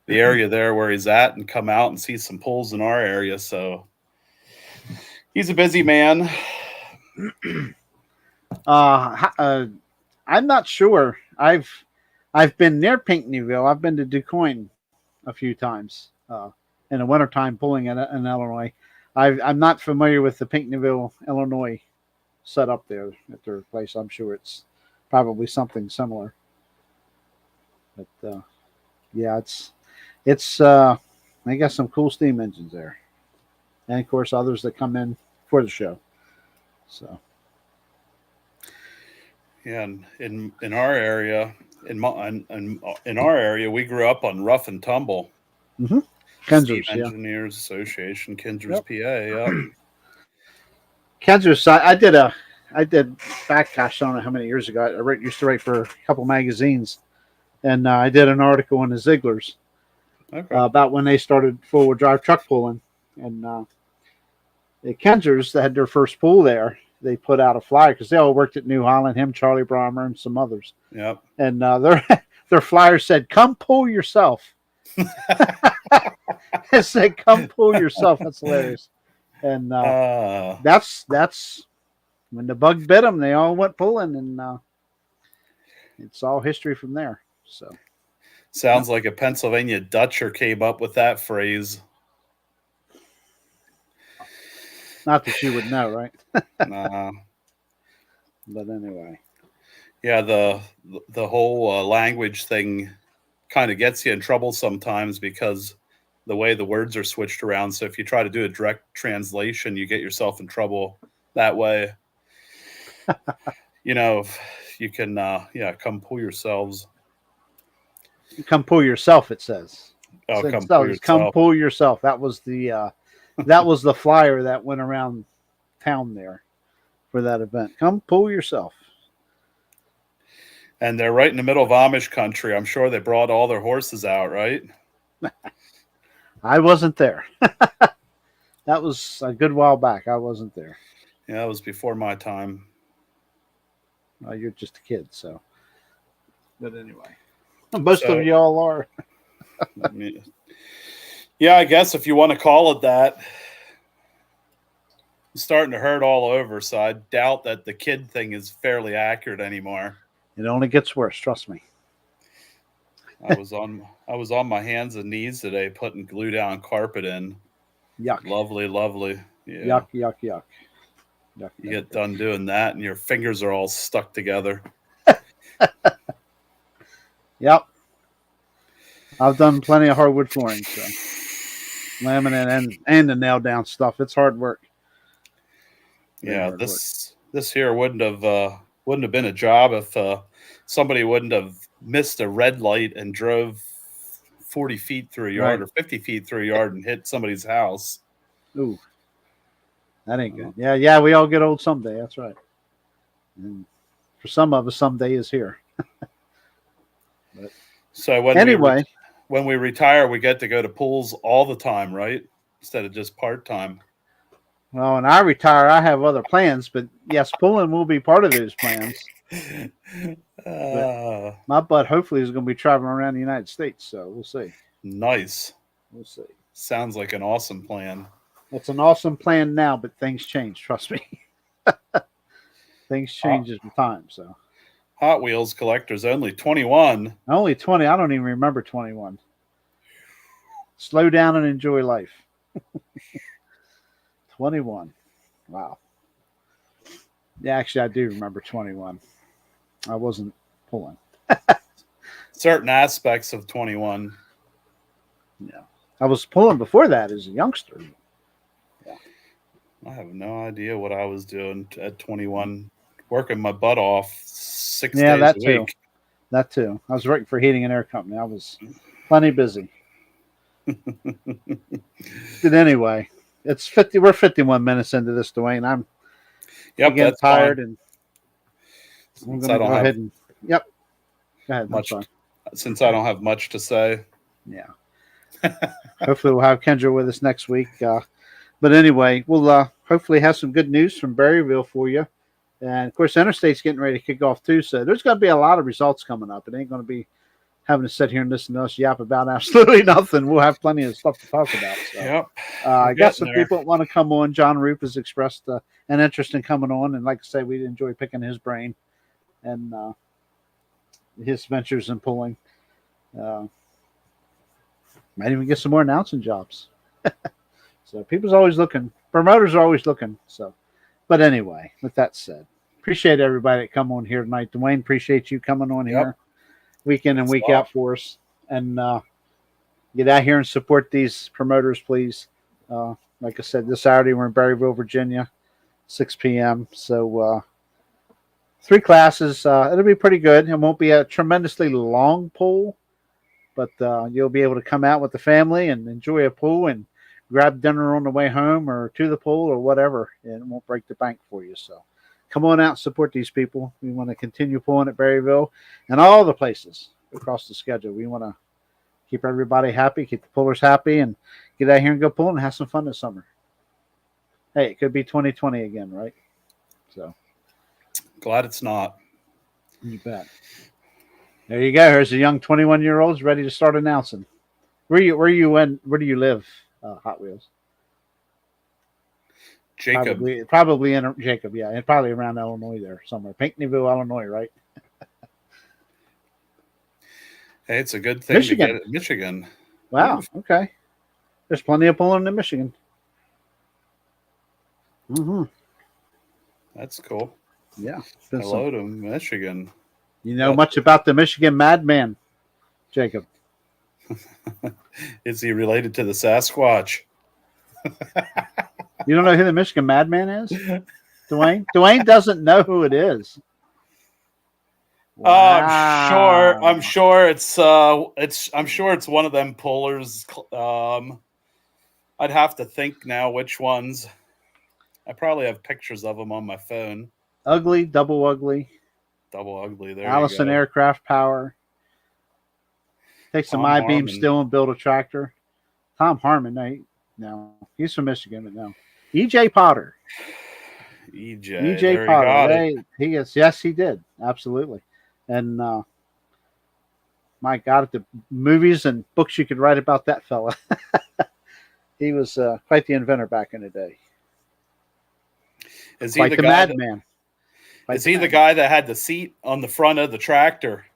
B: the area there where he's at and come out and see some pools in our area. So he's a busy man.
A: I'm not sure. I've been near Pinckneyville. I've been to DuQuoin a few times in the wintertime pulling in Illinois. I'm not familiar with the Pinckneyville, Illinois setup there at their place. I'm sure it's probably something similar. But yeah, it's they got some cool steam engines there, and of course others that come in for the show. So
B: Yeah, in our area, in our area, we grew up on Rough and Tumble.
A: mm-hmm.
B: Steam
A: Kendras, yeah.
B: Engineers Association, Kendras,
A: Yep.
B: PA. Yeah.
A: Kendras, I did back, gosh, I don't know how many years ago. Used to write for a couple magazines, and I did an article on the Zigglers
B: Okay.
A: about when they started four-wheel drive truck pulling, and the Kendras that had their first pool there. They put out a flyer because they all worked at New Holland. Him, Charlie Brommer, and some others.
B: Yep.
A: And their flyer said, "Come pull yourself." It said, "Come pull yourself." That's hilarious. And that's when the bug bit them. They all went pulling, and it's all history from there. So
B: sounds like a Pennsylvania Dutcher came up with that phrase.
A: not that you would know, right?
B: Nah.
A: But anyway,
B: Yeah, the whole language thing kind of gets you in trouble sometimes because the way the words are switched around. So if you try to do a direct translation, you get yourself in trouble that way. You can come pull yourselves.
A: come pull yourself. It says.
B: Oh,
A: So
B: come
A: it's-
B: pull
A: it's come
B: yourself.
A: pull yourself. That was the flyer that went around town there for that event. Come pull yourself.
B: And they're right in the middle of Amish country. I'm sure they brought all their horses out, right?
A: I wasn't there. That was a good while back. I wasn't there.
B: Yeah, it was before my time.
A: You're just a kid, so. But anyway, most of y'all are.
B: Yeah, I guess if you want to call it that. It's starting to hurt all over, so I doubt that the kid thing is fairly accurate anymore.
A: It only gets worse. Trust me.
B: I was on my hands and knees today putting glue down carpet in.
A: Yuck.
B: Lovely. Yeah.
A: Yuck. Yuck.
B: You get done doing that, and your fingers are all stuck together.
A: Yep. I've done plenty of hardwood flooring, so laminate and the nail down stuff. It's hard work.
B: Yeah, this here wouldn't have been a job if somebody wouldn't have missed a red light and drove 40 feet through a yard or 50 feet through a yard and hit somebody's house.
A: Ooh, that ain't good. Yeah, we all get old someday. That's right. And for some of us, someday is here. But
B: so when we retire, we get to go to pools all the time, right? Instead of just part-time.
A: Well, when I retire, I have other plans, but yes, pulling will be part of those plans. My butt hopefully is going to be traveling around the United States, so we'll see.
B: Nice.
A: We'll see.
B: Sounds like an awesome plan.
A: It's an awesome plan now, but things change. Trust me. Things change with time. So
B: Hot Wheels collector's only 21.
A: Only 20. I don't even remember 21. Slow down and enjoy life. 21. Wow. Yeah, actually, I do remember 21. I wasn't pulling.
B: Certain aspects of 21.
A: Yeah. I was pulling before that as a youngster. Yeah.
B: I have no idea what I was doing at 21 working my butt off 6
A: Yeah,
B: days
A: that
B: a
A: too.
B: week.
A: That too. I was working for heating and air company. I was plenty busy. But anyway, it's 50. We're 51 minutes into this, Dwayne. I'm
B: Yep,
A: getting
B: that's
A: tired,
B: fine.
A: and we're
B: Since
A: going
B: I
A: to
B: don't
A: go
B: have
A: ahead and. Yep. Go ahead. I'm
B: much,
A: sorry.
B: since I don't have much to say.
A: Yeah. Hopefully, we'll have Kendra with us next week. But anyway, we'll hopefully have some good news from Berryville for you. And of course, Interstate's getting ready to kick off too. So there's going to be a lot of results coming up. It ain't going to be having to sit here and listen to us yap about absolutely nothing. We'll have plenty of stuff to talk about. So.
B: Yep.
A: I got some people that want to come on. John Roop has expressed an interest in coming on. And like I say, we enjoy picking his brain and his ventures in pulling. Might even get some more announcing jobs. So people's always looking. Promoters are always looking. So, but anyway, with that said, appreciate everybody that come on here tonight. Dwayne, appreciate you coming on here week in and week out for us. And get out here and support these promoters, please. Like I said, this Saturday we're in Berryville, Virginia, 6 p.m. So 3 classes. It'll be pretty good. It won't be a tremendously long pool, but you'll be able to come out with the family and enjoy a pool and grab dinner on the way home or to the pool or whatever, and it won't break the bank for you. So come on out and support these people. We want to continue pulling at Berryville and all the places across the schedule. We want to keep everybody happy, keep the pullers happy, and get out here and go pulling and have some fun this summer. Hey, it could be 2020 again, right? So
B: Glad it's not.
A: you bet. There you go. Here's a young 21-year-old ready to start announcing. Where do you live, Hot Wheels?
B: Jacob.
A: Probably in Jacob, yeah, and probably around Illinois there somewhere. Pinckneyville, Illinois, right?
B: Hey, it's a good thing
A: Michigan.
B: to get it. Michigan.
A: Wow. Okay. There's plenty of pulling in Michigan. Mm-hmm.
B: That's cool.
A: Yeah.
B: Hello to Michigan.
A: You know much about the Michigan Madman, Jacob?
B: Is he related to the Sasquatch?
A: You don't know who the Michigan Madman is, Dwayne? Dwayne doesn't know who it is.
B: Wow. I'm sure it's one of them pullers. I'd have to think now which ones. I probably have pictures of them on my phone.
A: Ugly, double ugly.
B: Double ugly. There
A: Allison
B: you go.
A: Aircraft Power. Take some I-beam steel and build a tractor. Tom Harmon. No, he's from Michigan, but no. EJ Potter.
B: EJ
A: Potter. He is. Yes, he did. Absolutely. And my God, the movies and books you could write about that fella. He was quite the inventor back in the day.
B: Is he the madman? Is he the guy that had the seat on the front of the tractor?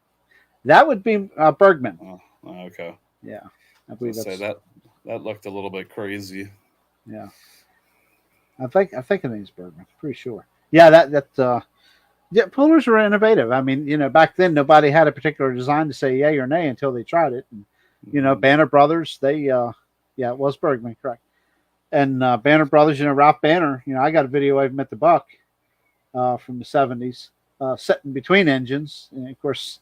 A: That would be Bergman.
B: Oh, okay.
A: Yeah, I believe that's
B: that looked a little bit crazy.
A: Yeah, I think the name's Bergman. Pretty sure. Yeah, yeah, pullers were innovative. I mean, back then nobody had a particular design to say yay or nay until they tried it. And, Banner Brothers, it was Bergman, correct. And Banner Brothers, Ralph Banner, I got a video of him at the Buck from the 70s, sitting between engines. And of course,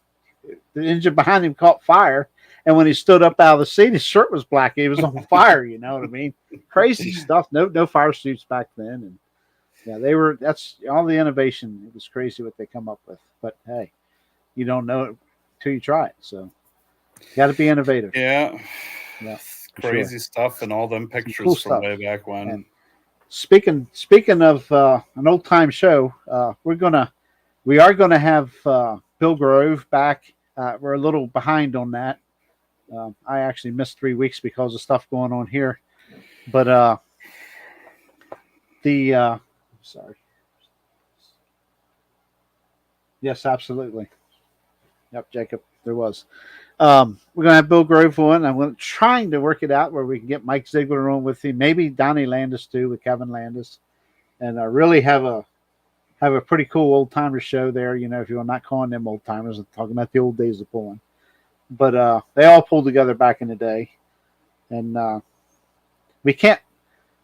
A: the engine behind him caught fire. And when he stood up out of the seat, his shirt was black. He was on fire, you know what I mean? Crazy stuff. No fire suits back then. And yeah, that's all the innovation. It was crazy what they come up with. But hey, you don't know it until you try it. So you got to be innovative.
B: Yeah.
A: Yeah.
B: Crazy stuff and all them pictures
A: cool
B: from
A: stuff.
B: way back when.
A: And speaking of an old time show, we are gonna have Bill Grove back. We're a little behind on that. I actually missed 3 weeks because of stuff going on here, but sorry. Yes, absolutely. Yep, Jacob, there was. We're going to have Bill Grove on. I'm trying to work it out where we can get Mike Ziegler on with him. Maybe Donnie Landis too, with Kevin Landis, and really have a pretty cool old timer show there. If you're not calling them old timers, I'm talking about the old days of pulling. But they all pulled together back in the day, and we can't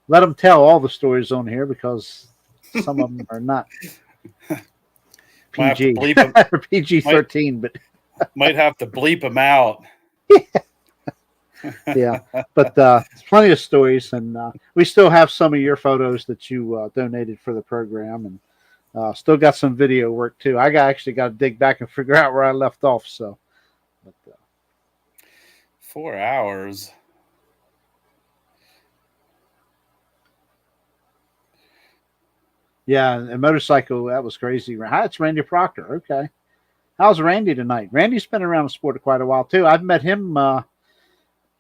A: let them tell all the stories on here because some of them are not
B: Might have to
A: PG
B: bleep him.
A: or PG-13, but
B: Might have to bleep him out.
A: yeah. But plenty of stories, and we still have some of your photos that you donated for the program, and still got some video work too. Actually got to dig back and figure out where I left off. So, but,
B: 4 hours.
A: yeah, a motorcycle, that was crazy. Hi, it's Randy Proctor. Okay. How's Randy tonight? Randy's been around the sport quite a while too. I've met him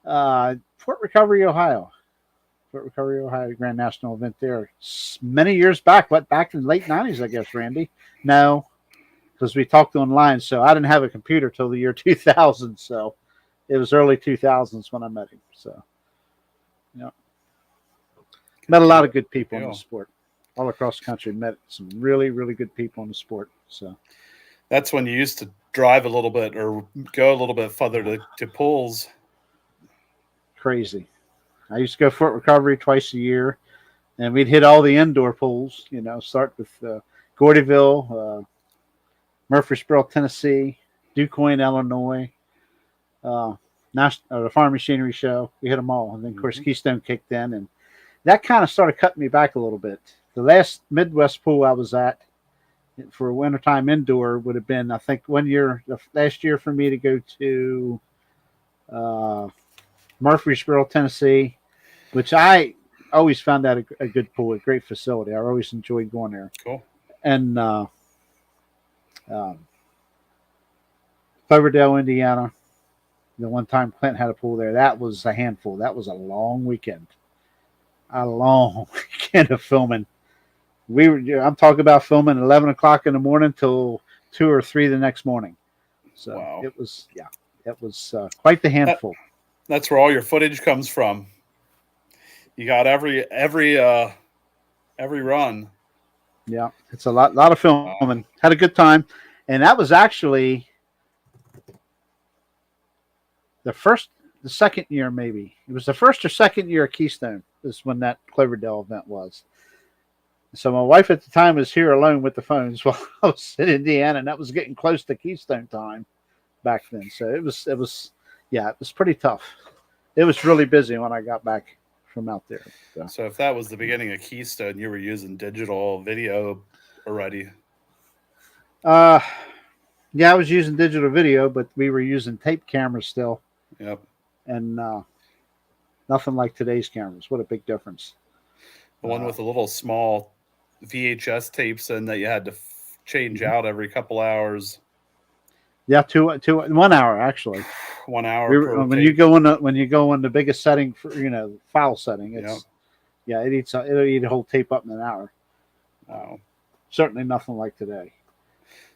A: Fort Recovery, Ohio. Fort Recovery, Ohio, Grand National event there. Many years back, back in the late 90s, I guess, Randy? No, because we talked online, so I didn't have a computer till the year 2000, so it was early 2000s when I met him. So, yeah. Met a lot of good people in the sport. All across the country, met some really, really good people in the sport. So
B: that's when you used to drive a little bit or go a little bit further to pools.
A: Crazy. I used to go Fort Recovery twice a year, and we'd hit all the indoor pools. Start with Gordyville, Murfreesboro, Tennessee, DuQuoin, Illinois, the Farm Machinery Show. We hit them all, and then of course Keystone kicked in, and that kind of started cutting me back a little bit. The last Midwest pool I was at for wintertime indoor would have been, I think, last year for me to go to Murfreesboro, Tennessee, which I always found that a good pool, a great facility. I always enjoyed going there.
B: Cool.
A: And Cloverdale, Indiana, the one time Clint had a pool there, that was a handful. That was a long weekend. A long weekend of filming. I'm talking about filming 11 o'clock in the morning till 2 or 3 the next morning. So wow. It was quite the handful.
B: That's where all your footage comes from. You got every run.
A: Yeah, it's a lot of filming. Had a good time, and that was actually the second year, maybe it was the first or second year of Keystone. Is when that Cloverdale event was. So my wife at the time was here alone with the phones while I was in Indiana, and that was getting close to Keystone time back then. So it was pretty tough. It was really busy when I got back from out there.
B: So if that was the beginning of Keystone, you were using digital video already.
A: Yeah, I was using digital video, but we were using tape cameras still.
B: Yep.
A: And nothing like today's cameras. What a big difference.
B: The one with the little small VHS tapes in that you had to change out every couple hours.
A: Yeah, 1 hour actually.
B: 1 hour.
A: When you go in the biggest setting for file setting, it'll eat a whole tape up in an hour.
B: Wow.
A: Certainly nothing like today.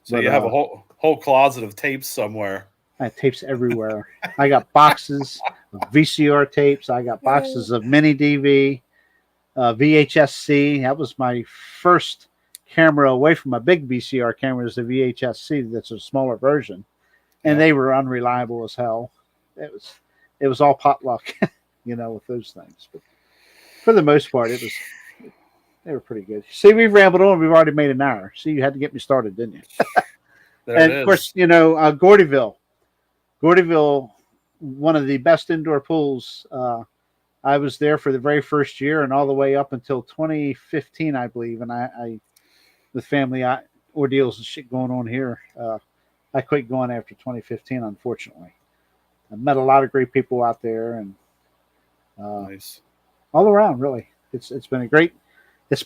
B: So you have a whole closet of tapes somewhere.
A: I have tapes everywhere. I got boxes of VCR tapes. I got boxes of mini DV, VHS-C. That was my first camera away from a big VCR camera. Is the VHS-C. That's a smaller version, and they were unreliable as hell. It was all potluck, with those things. But for the most part, they were pretty good. See, we've rambled on. We've already made an hour. See, you had to get me started, didn't you? And of course, Gordyville, one of the best indoor pools. I was there for the very first year and all the way up until 2015, I believe. And I with family ordeals and shit going on here, I quit going after 2015, unfortunately. I met a lot of great people out there, and
B: nice
A: all around. Really, it's been great. This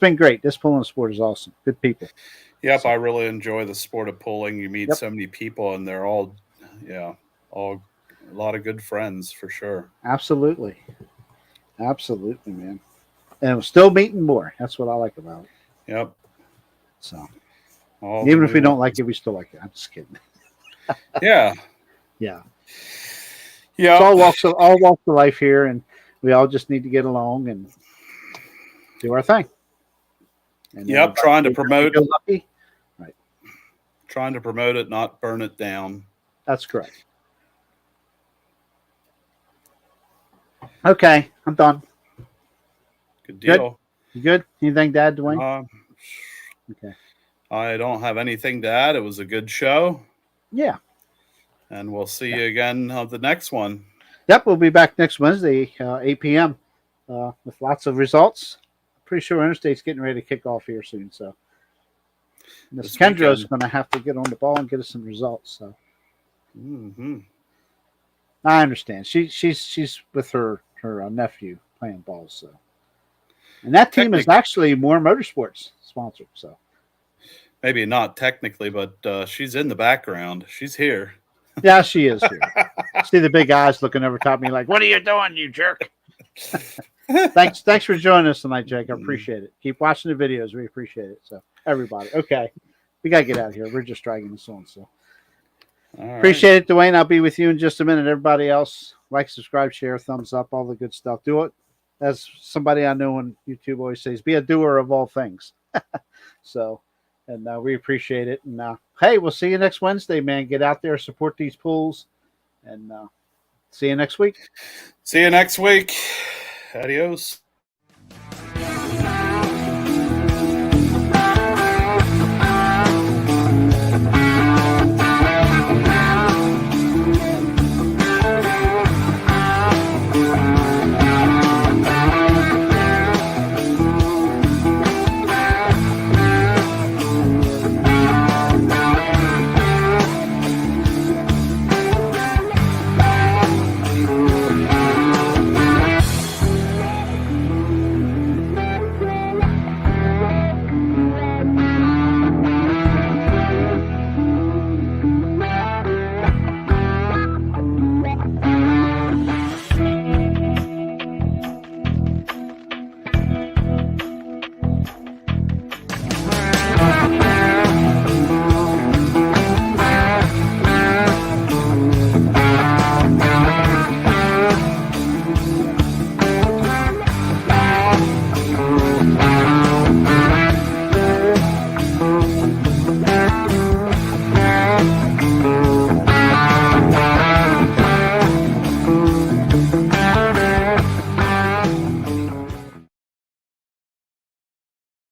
A: pulling sport is awesome. Good people.
B: Yep, I really enjoy the sport of pulling. You meet so many people, and they're all a lot of good friends for sure.
A: Absolutely, man. And we're still meeting more. That's what I like about it.
B: Yep.
A: So, even if we don't like it, we still like it. I'm just kidding.
B: Yeah.
A: Yeah.
B: Yeah.
A: It's all walks of life here, and we all just need to get along and do our thing. And
B: trying to promote.
A: Lucky. Right.
B: Trying to promote it, not burn it down.
A: That's correct. Okay, I'm done.
B: Good deal.
A: You good? Anything to add, Dwayne?
B: Okay. I don't have anything to add. It was a good show,
A: Yeah.
B: and we'll see you again on the next one.
A: Yep, we'll be back next Wednesday, 8 p.m. With lots of results. Pretty sure Interstate's getting ready to kick off here soon. So Miss Kendra is going to have to get on the ball and get us some results. So I understand. She's with her nephew playing ball. So, and that team is actually more motorsports sponsored. So
B: maybe not technically, but she's in the background. She's here.
A: Yeah, she is here. See the big eyes looking over top of me like, "What are you doing, you jerk?" Thanks for joining us tonight, Jake. I appreciate it. Keep watching the videos. We appreciate it. So everybody, okay, we gotta get out of here. We're just dragging this on. So appreciate it, Dwayne. I'll be with you in just a minute. Everybody else, like, subscribe, share, thumbs up, all the good stuff. Do it. As somebody I know on YouTube always says, be a doer of all things. So, and we appreciate it. And hey, we'll see you next Wednesday, man. Get out there, support these pools, and see you next week.
B: See you next week. Adios.